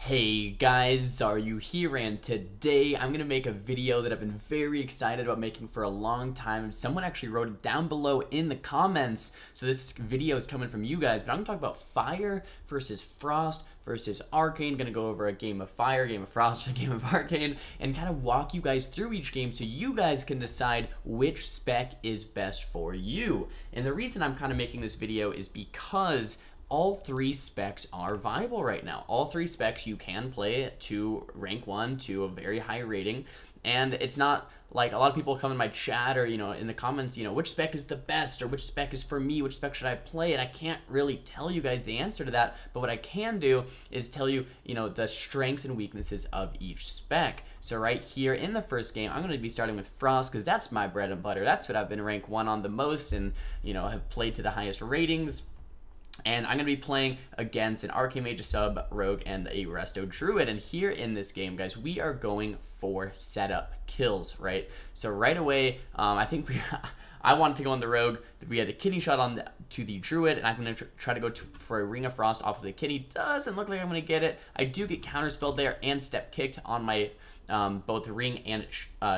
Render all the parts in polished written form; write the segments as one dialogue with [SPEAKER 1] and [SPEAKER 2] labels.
[SPEAKER 1] Hey guys, Xaryu here, and today I'm going to make a video that I've been very excited about making for a long time. Someone actually wrote it down below in the comments, so this video is coming from you guys, but I'm going to talk about Fire versus Frost versus Arcane. Going to go over a game of Fire, game of Frost, a game of Arcane, and kind of walk you guys through each game so you guys can decide which spec is best for you. And the reason I'm kind of making this video is because all three specs are viable right now. All three specs you can play to rank 1 to a very high rating, and it's not like a lot of people come in my chat or in the comments, which spec is the best or which spec is for me, which spec should I play, and I can't really tell you guys the answer to that. But what I can do is tell you the strengths and weaknesses of each spec. So right here in the first game, I'm going to be starting with Frost because that's my bread and butter. That's what I've been rank 1 on the most and have played to the highest ratings. And I'm going to be playing against an Arcane Mage, a Sub, Rogue, and a Resto Druid. And here in this game, guys, we are going for setup kills, right? So right away, I think I wanted to go on the Rogue. We had a kidney shot to the Druid, and I'm going to try to go for a Ring of Frost off of the kidney. Doesn't look like I'm going to get it. I do get counterspelled there and step kicked on my both ring and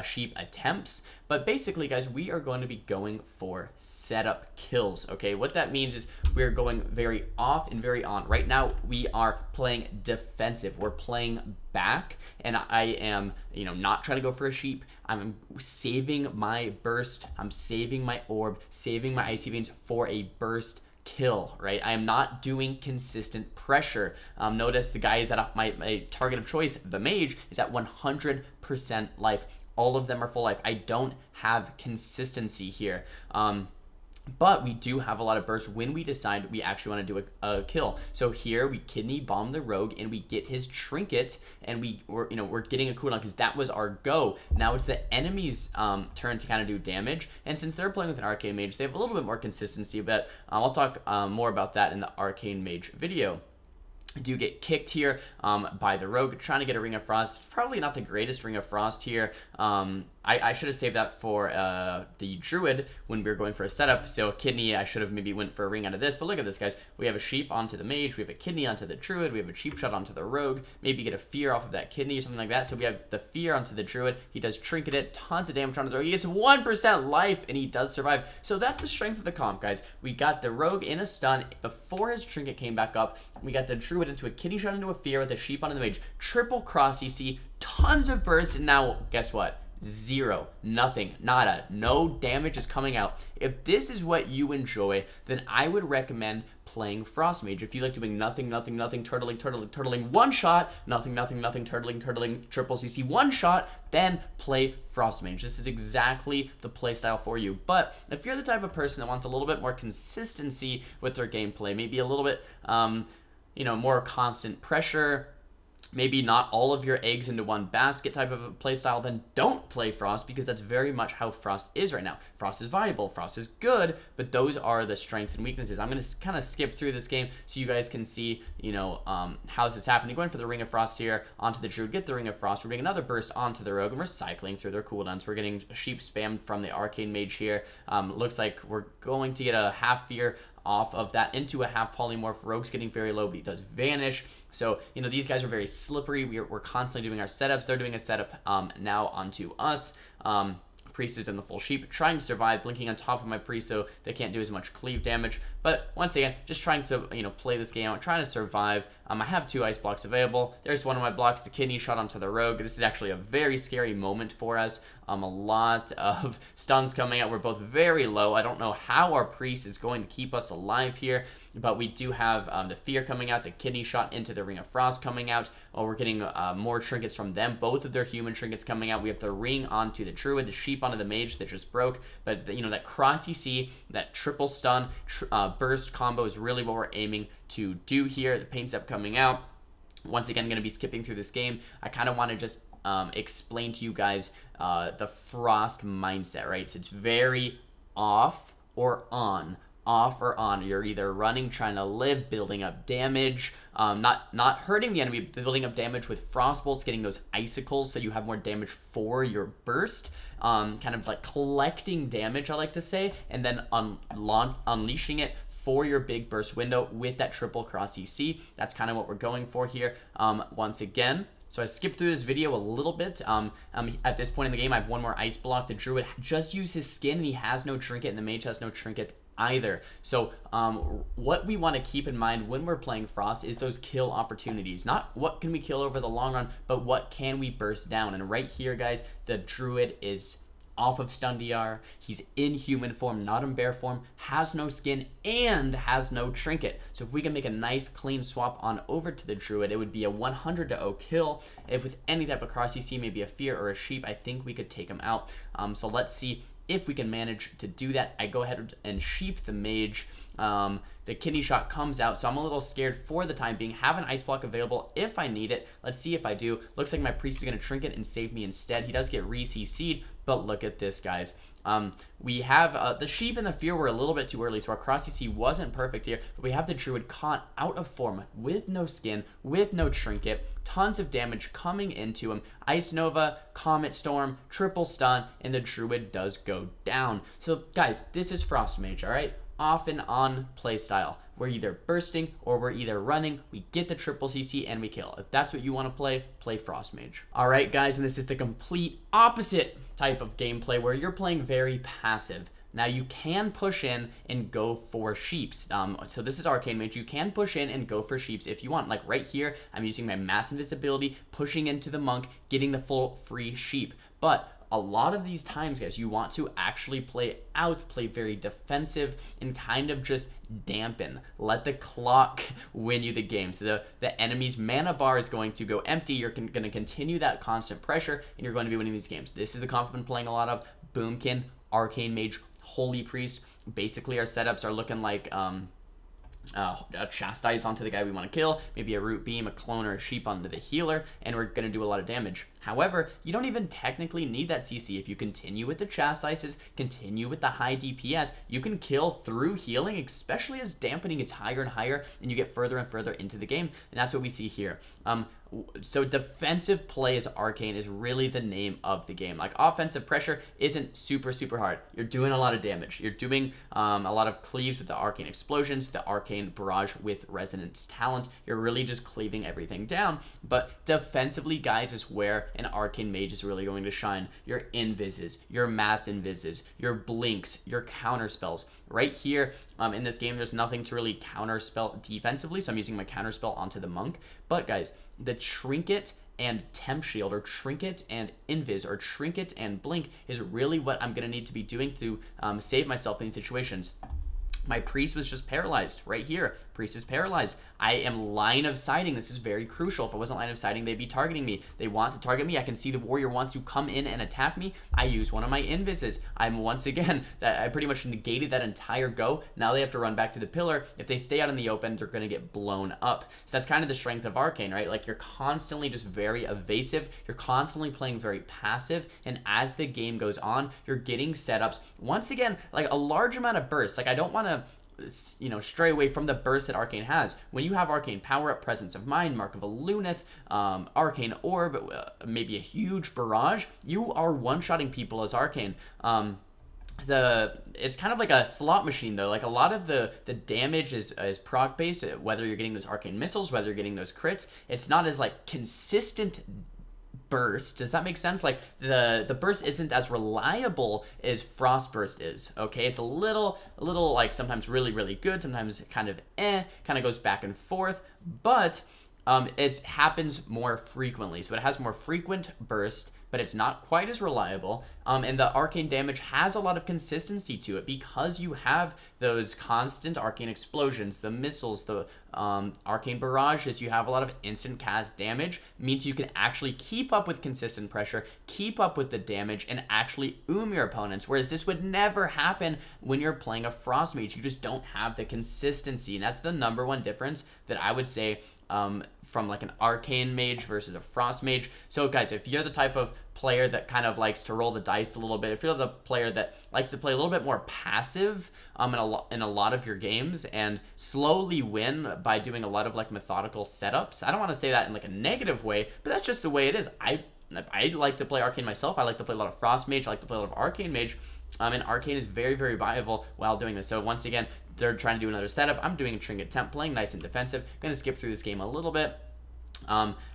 [SPEAKER 1] sheep attempts. But basically, guys, we are going to be going for setup kills, okay? What that means is we're going very off and very on. Right now, we are playing defensive. We're playing back, and I am, not trying to go for a sheep. I'm saving my burst. I'm saving my orb, saving my icy veins for a burst kill, right? I am not doing consistent pressure. Notice the guy is at my target of choice, the Mage, is at 100% life. All of them are full life. I don't have consistency here. But we do have a lot of bursts when we decide we actually want to do a kill. So here we kidney bomb the Rogue and we get his trinket, and we're getting a cooldown because that was our go. Now it's the enemy's turn to kind of do damage, and since they're playing with an Arcane Mage, they have a little bit more consistency. But I'll talk more about that in the Arcane Mage video. I do get kicked here by the Rogue, trying to get a Ring of Frost. Probably not the greatest Ring of Frost here. I should have saved that for the Druid when we were going for a setup. So kidney, I should have maybe went for a ring out of this. But look at this, guys. We have a sheep onto the Mage. We have a kidney onto the Druid. We have a cheap shot onto the Rogue. Maybe get a fear off of that kidney or something like that. So we have the fear onto the Druid. He does trinket it. Tons of damage onto the Rogue. He gets 1% life, and he does survive. So that's the strength of the comp, guys. We got the Rogue in a stun before his trinket came back up. We got the Druid into a kidney shot into a fear with a sheep onto the Mage. Triple cross EC. Tons of bursts. And now, guess what? Zero, nothing, nada, no damage is coming out. If this is what you enjoy, then I would recommend playing Frost Mage. If you like doing nothing, turtling, one shot, nothing, turtling, triple CC, one shot, then play Frost Mage. This is exactly the playstyle for you. But if you're the type of person that wants a little bit more consistency with their gameplay, maybe a little bit, more constant pressure, maybe not all of your eggs into one basket type of a playstyle, then don't play Frost, because that's very much how Frost is right now. Frost is viable, Frost is good, but those are the strengths and weaknesses. I'm going to kind of skip through this game so you guys can see, how this is happening. Going for the Ring of Frost here onto the Druid, get the Ring of Frost. We're getting another burst onto the Rogue, and we're cycling through their cooldowns. We're getting sheep spammed from the Arcane Mage here. Looks like we're going to get a half fear off of that into a half polymorph. Rogue's getting very low, but he does vanish. So, these guys are very slippery. We're constantly doing our setups. They're doing a setup now onto us. Priest is in the full sheep, trying to survive, blinking on top of my priest so they can't do as much cleave damage. But once again, just trying to, play this game out, trying to survive. I have 2 ice blocks available. There's one of my blocks, the kidney shot onto the Rogue. This is actually a very scary moment for us. A lot of stuns coming out. We're both very low. I don't know how our priest is going to keep us alive here, but we do have the fear coming out, the kidney shot into the Ring of Frost coming out. We're getting more trinkets from them. Both of their human trinkets coming out. We have the ring onto the Druid, the sheep onto the Mage that just broke. But, that cross EC, that triple stun, burst combo is really what we're aiming to do here. The paint step coming out. Once again, going to be skipping through this game. I kind of want to just explain to you guys the Frost mindset, right? So it's very off or on. Off or on. You're either running, trying to live, building up damage, not hurting the enemy, building up damage with frost bolts, getting those icicles so you have more damage for your burst, kind of like collecting damage, I like to say, and then unleashing it for your big burst window with that triple cross EC. That's kind of what we're going for here. Once again, so I skipped through this video a little bit. At this point in the game, I have one more ice block. The druid just used his skin and he has no trinket, and the mage has no trinket either. So what we want to keep in mind when we're playing Frost is those kill opportunities. Not what can we kill over the long run, but what can we burst down. And right here, guys, the druid is off of stun DR. He's in human form, not in bear form, has no skin, and has no trinket. So if we can make a nice clean swap on over to the druid, it would be a 100-0 kill. If with any type of cross EC, maybe a fear or a sheep, I think we could take him out. So let's see if we can manage to do that. I go ahead and sheep the mage. The kidney shot comes out, so I'm a little scared for the time being. Have an ice block available if I need it. Let's see if I do. Looks like my priest is going to trinket and save me instead. He does get re-CC'd, but look at this, guys. We have the sheep and the fear were a little bit too early, so our cross CC wasn't perfect here, but we have the druid caught out of form with no skin, with no trinket, tons of damage coming into him. Ice Nova, Comet Storm, triple stun, and the druid does go down. So guys, this is Frost Mage, all right? Off and on playstyle. We're either bursting or we're either running. We get the triple CC and we kill. If that's what you want to play Frost Mage. All right, guys, and this is the complete opposite type of gameplay where you're playing very passive. Now you can push in and go for sheeps. So this is Arcane Mage. You can push in and go for sheeps if you want. Like right here, I'm using my mass invisibility, pushing into the monk, getting the full free sheep. But a lot of these times, guys, you want to actually play very defensive and kind of just dampen. Let the clock win you the game. So the enemy's mana bar is going to go empty. You're going to continue that constant pressure, and you're going to be winning these games. This is the comp I've been playing a lot of. Boomkin, Arcane Mage, Holy Priest. Basically, our setups are looking like a chastise onto the guy we want to kill, maybe a root beam, a clone, or a sheep onto the healer, and we're going to do a lot of damage. However, you don't even technically need that CC. If you continue with the chastises, continue with the high DPS, you can kill through healing, especially as dampening gets higher and higher, and you get further and further into the game, and that's what we see here. So defensive play as Arcane is really the name of the game. Like offensive pressure isn't super hard. You're doing a lot of damage. You're doing a lot of cleaves with the Arcane explosions, the Arcane barrage with resonance talent. You're really just cleaving everything down. But defensively, guys, is where an Arcane Mage is really going to shine. Your invises, your mass invises, your blinks, your counter spells. Right here in this game, there's nothing to really counter spell defensively, so I'm using my counter spell onto the monk. But guys, the trinket and temp shield, or trinket and invis, or trinket and blink is really what I'm gonna need to be doing to save myself in these situations. My priest was just paralyzed right here. Priest is paralyzed. I am line of sighting. This is very crucial. If I wasn't line of sighting, they'd be targeting me. They want to target me. I can see the warrior wants to come in and attack me. I use one of my invises. I'm once again, I pretty much negated that entire go. Now they have to run back to the pillar. If they stay out in the open, they're going to get blown up. So that's kind of the strength of Arcane, right? Like you're constantly just very evasive. You're constantly playing very passive. And as the game goes on, you're getting setups. Once again, like a large amount of bursts. Like I don't want to, you know, stray away from the burst that Arcane has. When you have Arcane Power Up, Presence of Mind, Mark of a Luneth, Arcane Orb, maybe a huge barrage, you are one-shotting people as Arcane. It's kind of like a slot machine though. Like a lot of the damage is proc based, whether you're getting those Arcane missiles, whether you're getting those crits. It's not as like consistent burst. Does that make sense? Like the burst isn't as reliable as Frost Burst is. Okay, it's a little like sometimes really good, sometimes kind of kind of goes back and forth, but it happens more frequently. So it has more frequent burst, but it's not quite as reliable. And the Arcane damage has a lot of consistency to it because you have those constant Arcane explosions, the missiles, the Arcane barrages. You have a lot of instant cast damage. Means you can actually keep up with consistent pressure, keep up with the damage, and actually your opponents. Whereas this would never happen when you're playing a Frost Mage. You just don't have the consistency. And that's the #1 difference that I would say from like an Arcane Mage versus a Frost Mage. So guys, if you're the type of player that kind of likes to roll the dice a little bit, if you're the player that likes to play a little bit more passive in a lot of your games and slowly win by doing a lot of like methodical setups, I don't want to say that in like a negative way, but that's just the way it is. I like to play Arcane myself. I like to play a lot of Frost Mage. I like to play a lot of Arcane Mage. And Arcane is very, very viable while doing this. So once again, they're trying to do another setup. I'm doing a Trinket Temp, playing nice and defensive. Going to skip through this game a little bit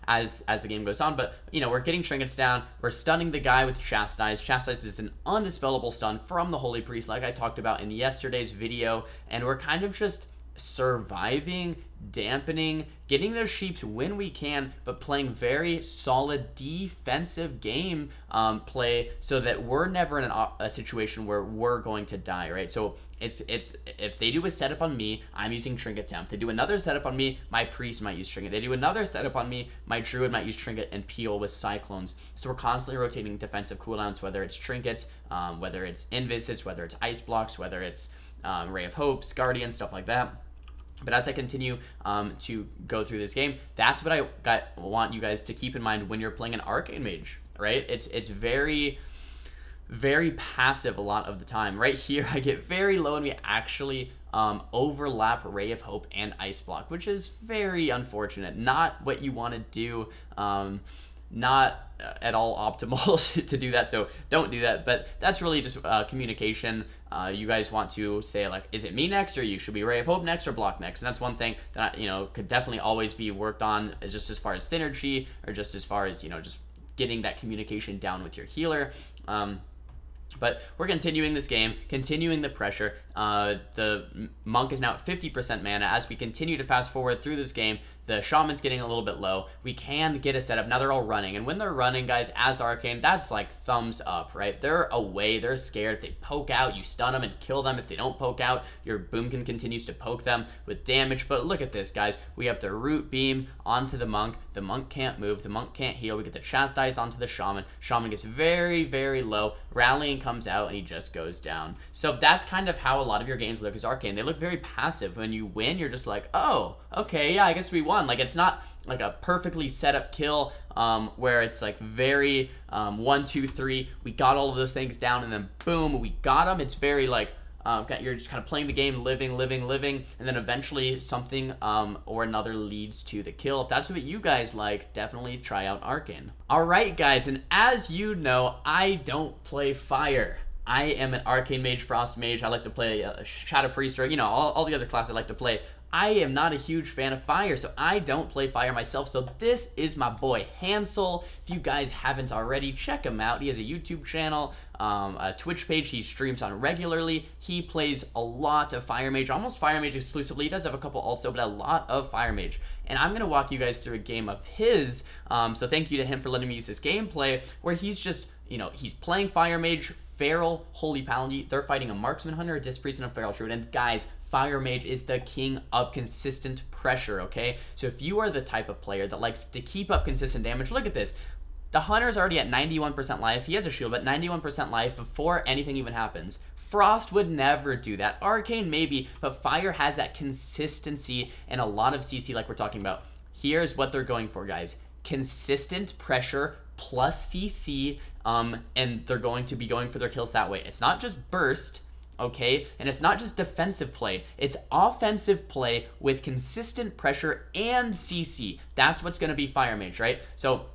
[SPEAKER 1] as the game goes on. But, you know, we're getting Trinkets down. We're stunning the guy with Chastise. Chastise is an undispellable stun from the Holy Priest, like I talked about in yesterday's video. And we're kind of just surviving, dampening, getting those sheeps when we can, but playing very solid defensive game play so that we're never in a situation where we're going to die, right? So it's if they do a setup on me, I'm using Trinket Temp. If they do another setup on me, my Priest might use Trinket. They do another setup on me, my Druid might use Trinket and Peel with Cyclones. So we're constantly rotating defensive cooldowns, whether it's Trinkets, whether it's Invisits, whether it's Ice Blocks, whether it's Ray of Hopes, Guardian, stuff like that. But as I continue to go through this game, that's what I want you guys to keep in mind when you're playing an Arcane Mage, right? It's very, very passive a lot of the time. Right here, I get very low and we actually overlap Ray of Hope and Ice Block, which is very unfortunate. Not what you want to do. Not at all optimal to do that, so don't do that. But that's really just communication. You guys want to say, like, is it me next or you? Should be Ray of Hope next or Block next? And that's one thing that, you know, could definitely always be worked on, just as far as synergy or just as far as, you know, just getting that communication down with your healer. But we're continuing this game, continuing the pressure. The Monk is now at 50% mana. As we continue to fast forward through this game, the Shaman's getting a little bit low. We can get a setup. Now they're all running. And when they're running, guys, as Arcane, that's like thumbs up, right? They're away. They're scared. If they poke out, you stun them and kill them. If they don't poke out, your Boomkin continues to poke them with damage. But look at this, guys. We have the Root Beam onto the Monk. The Monk can't move. The Monk can't heal. We get the Chastise onto the Shaman. Shaman gets very, very low. Rallying comes out, and he just goes down. So that's kind of how a lot of your games look as Arcane. They look very passive. When you win, you're just like, oh, okay, yeah, I guess we won. Like, it's not like a perfectly set up kill where it's like very 1, 2, 3, we got all of those things down, and then boom, we got them. It's very like you're just kind of playing the game, living, and then eventually something or another leads to the kill. If that's what you guys like, definitely try out Arcane. All right, guys, and as you know, I don't play fire. I am an Arcane Mage, Frost Mage. I like to play Shadow Priest, or, you know, all the other classes I like to play. I am not a huge fan of fire, so I don't play fire myself. So this is my boy Hansel. If you guys haven't already, check him out. He has a YouTube channel, a Twitch page he streams on regularly. He plays a lot of Fire Mage, almost Fire Mage exclusively. He does have a couple ults though, but a lot of Fire Mage. And I'm going to walk you guys through a game of his. So thank you to him for letting me use this gameplay, where he's just, you know, he's playing Fire Mage, Feral, Holy Paladin. They're fighting a Marksman Hunter, a Disc Priest, and a Feral Druid. And guys, Fire Mage is the king of consistent pressure, okay? So if you are the type of player that likes to keep up consistent damage, look at this. The Hunter's already at 91% life. He has a shield, but 91% life before anything even happens. Frost would never do that. Arcane maybe, but Fire has that consistency and a lot of CC like we're talking about. Here's what they're going for, guys. Consistent pressure plus CC, and they're going to be going for their kills that way. It's not just burst, okay? And it's not just defensive play. It's offensive play with consistent pressure and CC. That's what's going to be Fire Mage, right? So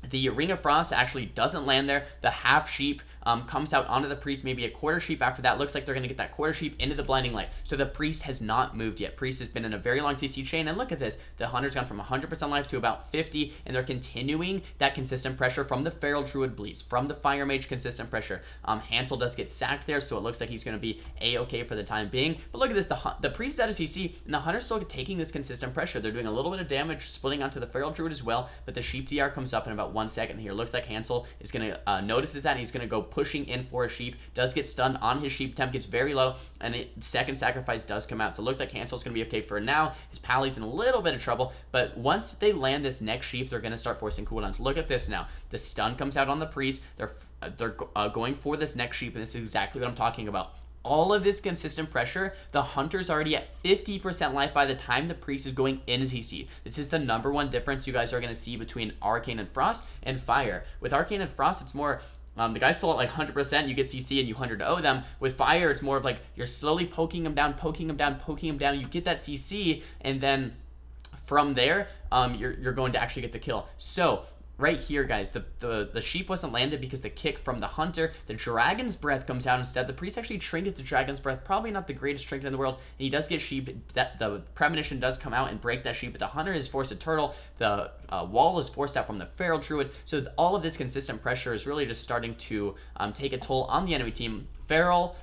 [SPEAKER 1] the Ring of Frost actually doesn't land there. The half sheep comes out onto the Priest, maybe a quarter sheep after that. Looks like they're going to get that quarter sheep into the Blinding Light. So the Priest has not moved yet. Priest has been in a very long CC chain, and look at this. The Hunter's gone from 100% life to about 50, and they're continuing that consistent pressure from the Feral Druid bleeds, from the Fire Mage consistent pressure. Hansel does get sacked there, so it looks like he's going to be A-okay for the time being. But look at this. The Priest is out of CC, and the Hunter's still taking this consistent pressure. They're doing a little bit of damage, splitting onto the Feral Druid as well, but the Sheep DR comes up in about 1 second here. Looks like Hansel is going to notices that, and he's going to go pushing in for a sheep. Does get stunned on his sheep. Temp gets very low, and second sacrifice does come out. So it looks like Hansel's going to be okay for now. His Pally's in a little bit of trouble, but once they land this next sheep, they're going to start forcing cooldowns. Look at this now. The stun comes out on the Priest. They're going for this next sheep, and this is exactly what I'm talking about. All of this consistent pressure, the Hunter's already at 50% life by the time the Priest is going into CC. This is the #1 difference you guys are going to see between Arcane and Frost and Fire. With Arcane and Frost, it's more, the guy's still at like 100%, you get CC and you 100-0 them. With Fire, it's more of like you're slowly poking them down, you get that CC, and then from there, you're going to actually get the kill. So right here, guys, the sheep wasn't landed because the kick from the hunter. The dragon's breath comes out instead. The priest actually trinkets the dragon's breath, probably not the greatest trinket in the world, and he does get sheep. The premonition does come out and break that sheep, but the hunter is forced a turtle. The wall is forced out from the feral druid. So all of this consistent pressure is really just starting to take a toll on the enemy team. Feral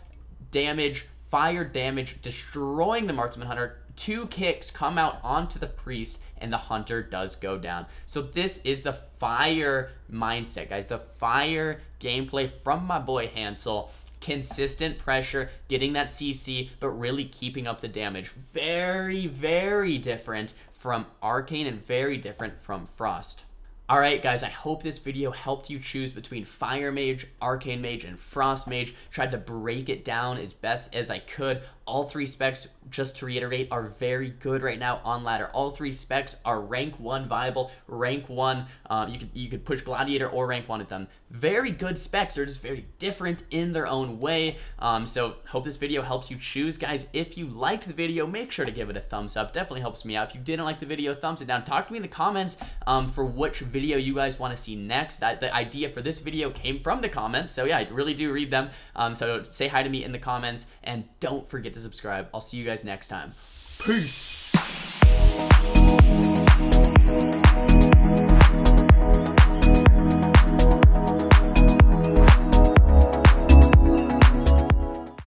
[SPEAKER 1] damage, fire damage, destroying the marksman hunter. 2 kicks come out onto the priest, and the hunter does go down. So this is the fire mindset, guys. The fire gameplay from my boy Hansel. Consistent pressure, getting that CC, but really keeping up the damage. Very, very different from Arcane and very different from Frost. Alright guys, I hope this video helped you choose between Fire Mage, Arcane Mage, and Frost Mage. Tried to break it down as best as I could. All 3 specs, just to reiterate, are very good right now on ladder. All 3 specs are rank 1 viable, rank 1, you could push Gladiator or rank 1 at them. Very good specs, they're just very different in their own way. So hope this video helps you choose. Guys, if you liked the video, make sure to give it a thumbs up. Definitely helps me out. If you didn't like the video, thumbs it down. Talk to me in the comments for which video you guys want to see next. The idea for this video came from the comments, so yeah, I really do read them. So say hi to me in the comments, and don't forget to subscribe. I'll see you guys next time. Peace.